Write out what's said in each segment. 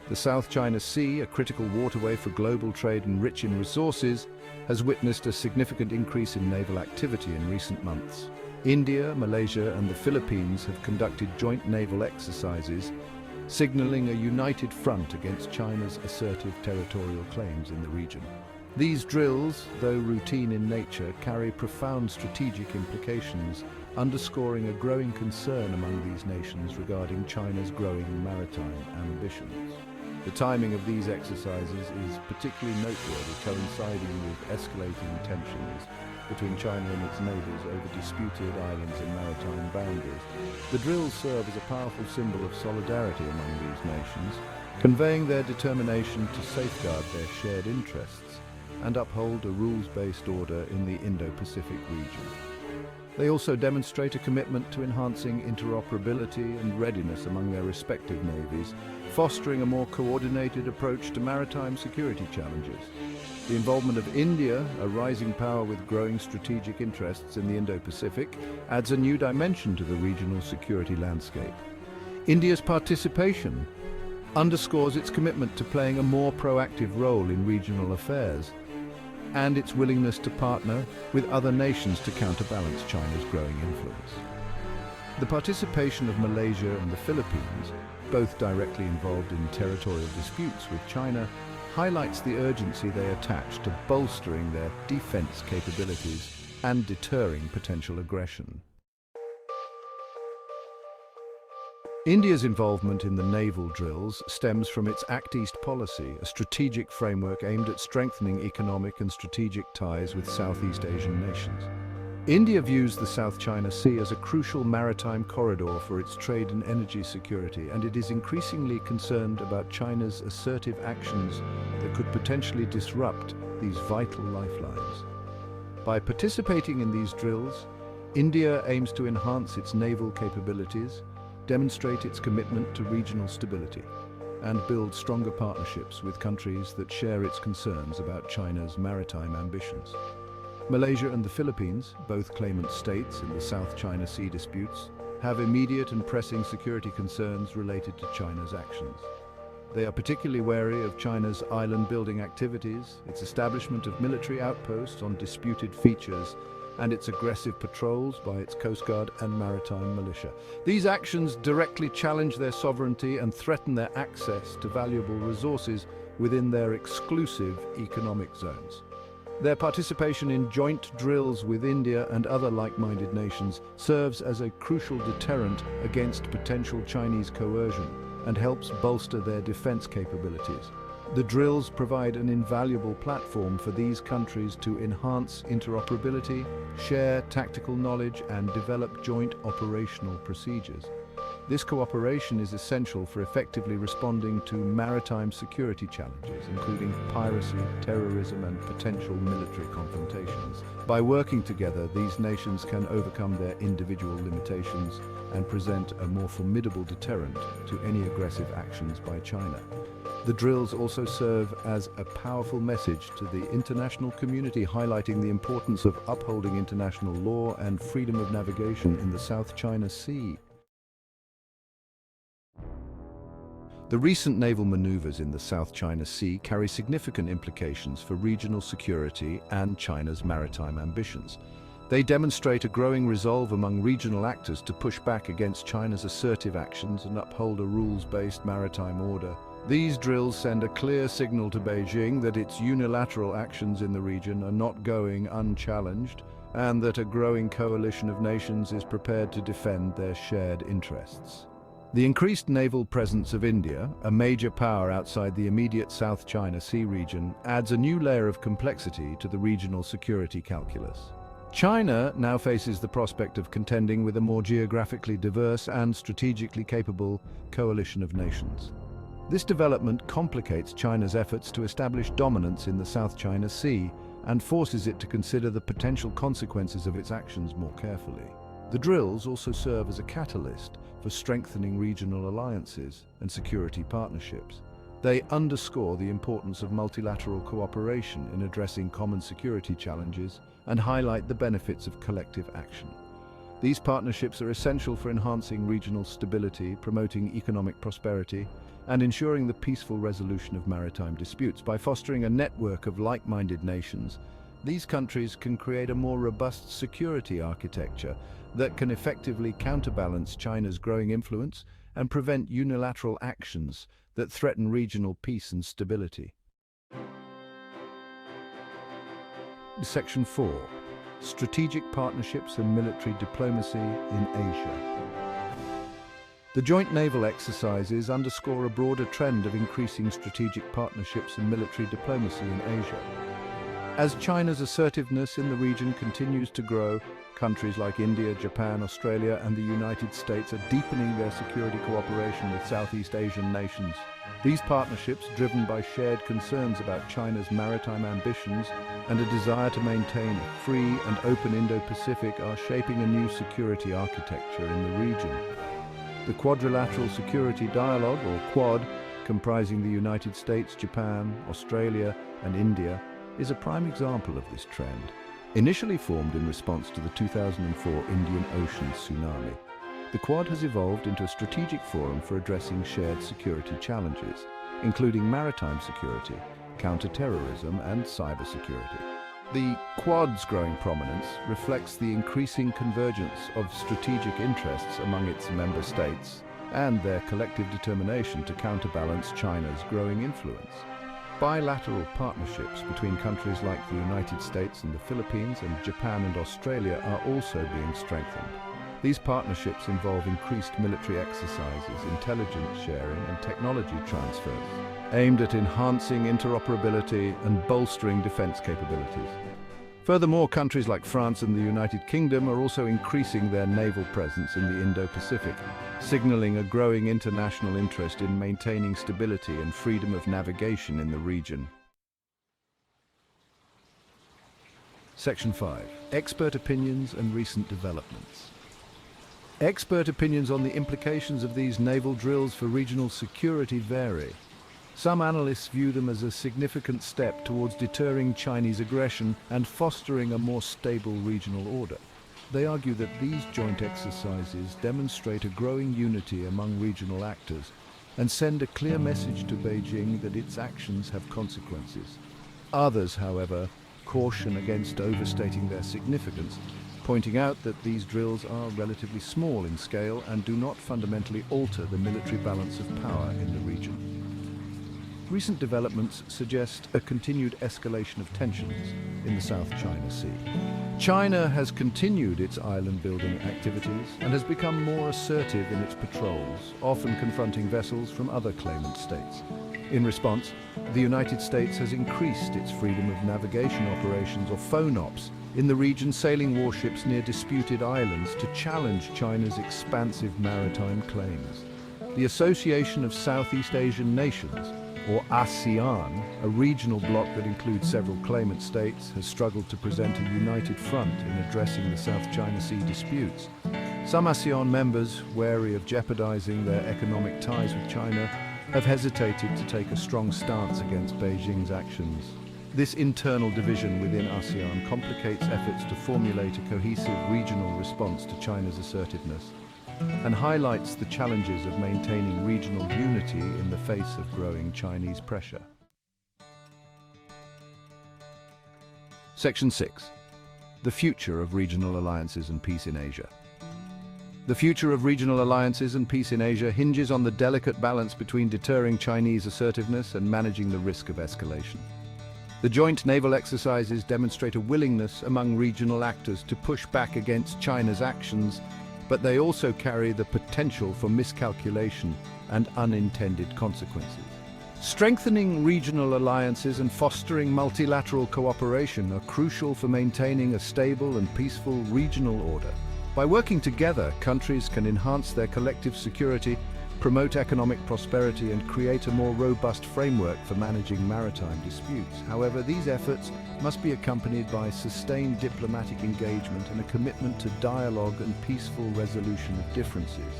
The South China Sea, a critical waterway for global trade and rich in resources, has witnessed a significant increase in naval activity in recent months. India, Malaysia, and the Philippines have conducted joint naval exercises, signaling a united front against China's assertive territorial claims in the region. These drills, though routine in nature, carry profound strategic implications, underscoring a growing concern among these nations regarding China's growing maritime ambitions. The timing of these exercises is particularly noteworthy, coinciding with escalating tensions between China and its neighbours over disputed islands and maritime boundaries. The drills serve as a powerful symbol of solidarity among these nations, conveying their determination to safeguard their shared interests and uphold a rules-based order in the Indo-Pacific region. They also demonstrate a commitment to enhancing interoperability and readiness among their respective navies, fostering a more coordinated approach to maritime security challenges. The involvement of India, a rising power with growing strategic interests in the Indo-Pacific, adds a new dimension to the regional security landscape. India's participation underscores its commitment to playing a more proactive role in regional affairs and its willingness to partner with other nations to counterbalance China's growing influence. The participation of Malaysia and the Philippines, both directly involved in territorial disputes with China, highlights the urgency they attach to bolstering their defense capabilities and deterring potential aggression. India's involvement in the naval drills stems from its Act East policy, a strategic framework aimed at strengthening economic and strategic ties with Southeast Asian nations. India views the South China Sea as a crucial maritime corridor for its trade and energy security, and it is increasingly concerned about China's assertive actions that could potentially disrupt these vital lifelines. By participating in these drills, India aims to enhance its naval capabilities, demonstrate its commitment to regional stability, and build stronger partnerships with countries that share its concerns about China's maritime ambitions. Malaysia and the Philippines, both claimant states in the South China Sea disputes, have immediate and pressing security concerns related to China's actions. They are particularly wary of China's island-building activities, its establishment of military outposts on disputed features, and its aggressive patrols by its Coast Guard and maritime militia. These actions directly challenge their sovereignty and threaten their access to valuable resources within their exclusive economic zones. Their participation in joint drills with India and other like-minded nations serves as a crucial deterrent against potential Chinese coercion and helps bolster their defense capabilities. The drills provide an invaluable platform for these countries to enhance interoperability, share tactical knowledge, and develop joint operational procedures. This cooperation is essential for effectively responding to maritime security challenges, including piracy, terrorism, and potential military confrontations. By working together, these nations can overcome their individual limitations and present a more formidable deterrent to any aggressive actions by China. The drills also serve as a powerful message to the international community, highlighting the importance of upholding international law and freedom of navigation in the South China Sea. The recent naval maneuvers in the South China Sea carry significant implications for regional security and China's maritime ambitions. They demonstrate a growing resolve among regional actors to push back against China's assertive actions and uphold a rules-based maritime order. These drills send a clear signal to Beijing that its unilateral actions in the region are not going unchallenged, and that a growing coalition of nations is prepared to defend their shared interests. The increased naval presence of India, a major power outside the immediate South China Sea region, adds a new layer of complexity to the regional security calculus. China now faces the prospect of contending with a more geographically diverse and strategically capable coalition of nations. This development complicates China's efforts to establish dominance in the South China Sea and forces it to consider the potential consequences of its actions more carefully. The drills also serve as a catalyst for strengthening regional alliances and security partnerships. They underscore the importance of multilateral cooperation in addressing common security challenges and highlight the benefits of collective action. These partnerships are essential for enhancing regional stability, promoting economic prosperity, and ensuring the peaceful resolution of maritime disputes. By fostering a network of like-minded nations, these countries can create a more robust security architecture that can effectively counterbalance China's growing influence and prevent unilateral actions that threaten regional peace and stability. Section 4. Strategic Partnerships and Military Diplomacy in Asia. The joint naval exercises underscore a broader trend of increasing strategic partnerships and military diplomacy in Asia. As China's assertiveness in the region continues to grow, countries like India, Japan, Australia, and the United States are deepening their security cooperation with Southeast Asian nations. These partnerships, driven by shared concerns about China's maritime ambitions and a desire to maintain a free and open Indo-Pacific, are shaping a new security architecture in the region. The Quadrilateral Security Dialogue, or Quad, comprising the United States, Japan, Australia, and India, is a prime example of this trend. Initially formed in response to the 2004 Indian Ocean tsunami, the Quad has evolved into a strategic forum for addressing shared security challenges, including maritime security, counter-terrorism, and cybersecurity. The Quad's growing prominence reflects the increasing convergence of strategic interests among its member states and their collective determination to counterbalance China's growing influence. Bilateral partnerships between countries like the United States and the Philippines and Japan and Australia are also being strengthened. These partnerships involve increased military exercises, intelligence sharing, and technology transfers, aimed at enhancing interoperability and bolstering defense capabilities. Furthermore, countries like France and the United Kingdom are also increasing their naval presence in the Indo-Pacific, signaling a growing international interest in maintaining stability and freedom of navigation in the region. Section 5. Expert opinions and recent developments. Expert opinions on the implications of these naval drills for regional security vary. Some analysts view them as a significant step towards deterring Chinese aggression and fostering a more stable regional order. They argue that these joint exercises demonstrate a growing unity among regional actors and send a clear message to Beijing that its actions have consequences. Others, however, caution against overstating their significance, pointing out that these drills are relatively small in scale and do not fundamentally alter the military balance of power in the region. Recent developments suggest a continued escalation of tensions in the South China Sea. China has continued its island-building activities and has become more assertive in its patrols, often confronting vessels from other claimant states. In response, the United States has increased its freedom of navigation operations, or FONOPs, in the region, sailing warships near disputed islands to challenge China's expansive maritime claims. The Association of Southeast Asian Nations, or ASEAN, a regional bloc that includes several claimant states, has struggled to present a united front in addressing the South China Sea disputes. Some ASEAN members, wary of jeopardizing their economic ties with China, have hesitated to take a strong stance against Beijing's actions. This internal division within ASEAN complicates efforts to formulate a cohesive regional response to China's assertiveness, and highlights the challenges of maintaining regional unity in the face of growing Chinese pressure. Section 6. The future of regional alliances and peace in Asia. The future of regional alliances and peace in Asia hinges on the delicate balance between deterring Chinese assertiveness and managing the risk of escalation. The joint naval exercises demonstrate a willingness among regional actors to push back against China's actions, but they also carry the potential for miscalculation and unintended consequences. Strengthening regional alliances and fostering multilateral cooperation are crucial for maintaining a stable and peaceful regional order. By working together, countries can enhance their collective security, promote economic prosperity, and create a more robust framework for managing maritime disputes. However, these efforts must be accompanied by sustained diplomatic engagement and a commitment to dialogue and peaceful resolution of differences.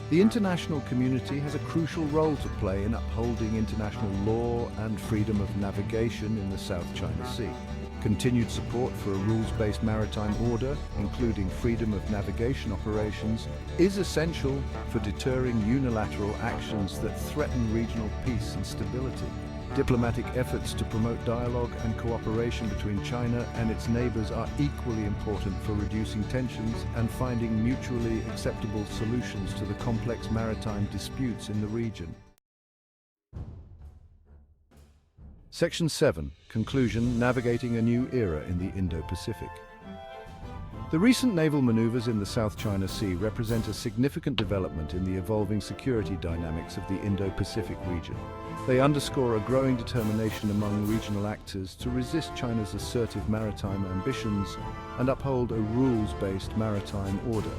The international community has a crucial role to play in upholding international law and freedom of navigation in the South China Sea. Continued support for a rules-based maritime order, including freedom of navigation operations, is essential for deterring unilateral actions that threaten regional peace and stability. Diplomatic efforts to promote dialogue and cooperation between China and its neighbors are equally important for reducing tensions and finding mutually acceptable solutions to the complex maritime disputes in the region. Section 7. Conclusion: Navigating a New Era in the Indo-Pacific. The recent naval maneuvers in the South China Sea represent a significant development in the evolving security dynamics of the Indo-Pacific region. They underscore a growing determination among regional actors to resist China's assertive maritime ambitions and uphold a rules-based maritime order.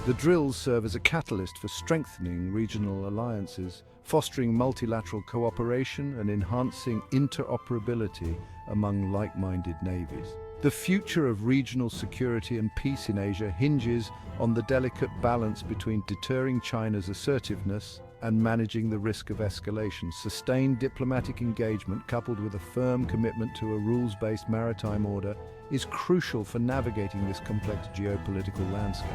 The drills serve as a catalyst for strengthening regional alliances, fostering multilateral cooperation and enhancing interoperability among like-minded navies. The future of regional security and peace in Asia hinges on the delicate balance between deterring China's assertiveness and managing the risk of escalation. Sustained diplomatic engagement, coupled with a firm commitment to a rules-based maritime order, is crucial for navigating this complex geopolitical landscape.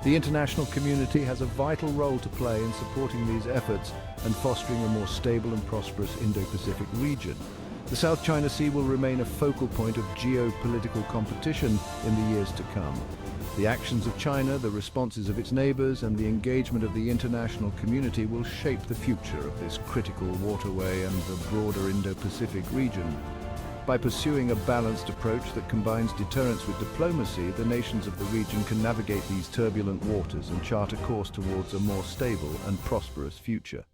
The international community has a vital role to play in supporting these efforts and fostering a more stable and prosperous Indo-Pacific region. The South China Sea will remain a focal point of geopolitical competition in the years to come. The actions of China, the responses of its neighbors, and the engagement of the international community will shape the future of this critical waterway and the broader Indo-Pacific region. By pursuing a balanced approach that combines deterrence with diplomacy, the nations of the region can navigate these turbulent waters and chart a course towards a more stable and prosperous future.